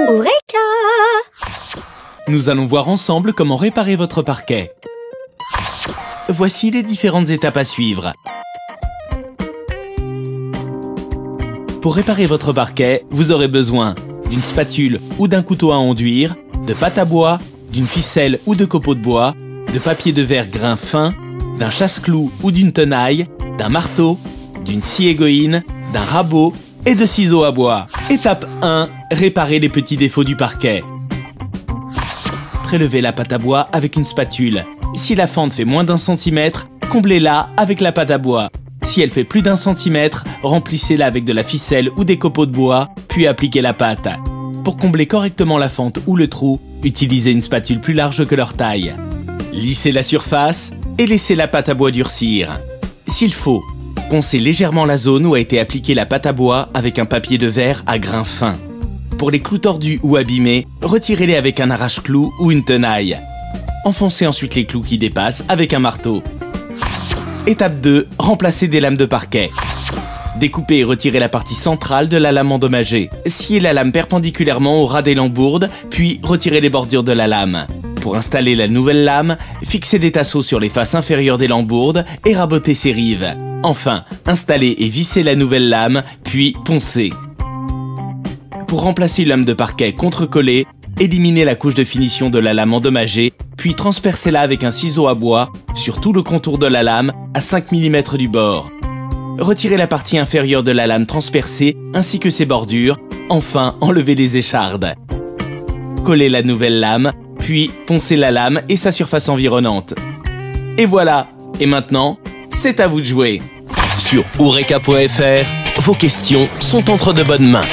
Eureka! Nous allons voir ensemble comment réparer votre parquet. Voici les différentes étapes à suivre. Pour réparer votre parquet, vous aurez besoin d'une spatule ou d'un couteau à enduire, de pâte à bois, d'une ficelle ou de copeaux de bois, de papier de verre grain fin, d'un chasse-clous ou d'une tenaille, d'un marteau, d'une scie égoïne, d'un rabot et de ciseaux à bois. Étape 1. Réparer les petits défauts du parquet. Prélevez la pâte à bois avec une spatule. Si la fente fait moins d'1 centimètre, comblez-la avec la pâte à bois. Si elle fait plus d'1 centimètre, remplissez-la avec de la ficelle ou des copeaux de bois, puis appliquez la pâte. Pour combler correctement la fente ou le trou, utilisez une spatule plus large que leur taille. Lissez la surface et laissez la pâte à bois durcir. S'il faut, poncez légèrement la zone où a été appliquée la pâte à bois avec un papier de verre à grains fins. Pour les clous tordus ou abîmés, retirez-les avec un arrache-clous ou une tenaille. Enfoncez ensuite les clous qui dépassent avec un marteau. Étape 2. Remplacez des lames de parquet. Découpez et retirez la partie centrale de la lame endommagée. Sciez la lame perpendiculairement au ras des lambourdes, puis retirez les bordures de la lame. Pour installer la nouvelle lame, fixez des tasseaux sur les faces inférieures des lambourdes et rabotez ses rives. Enfin, installez et vissez la nouvelle lame, puis poncez. Pour remplacer une lame de parquet contre-collée, éliminez la couche de finition de la lame endommagée, puis transpercez-la avec un ciseau à bois sur tout le contour de la lame à 5 mm du bord. Retirez la partie inférieure de la lame transpercée ainsi que ses bordures, enfin enlevez les échardes. Collez la nouvelle lame, puis poncez la lame et sa surface environnante. Et voilà! Et maintenant, c'est à vous de jouer! Sur Eureka.fr, vos questions sont entre de bonnes mains.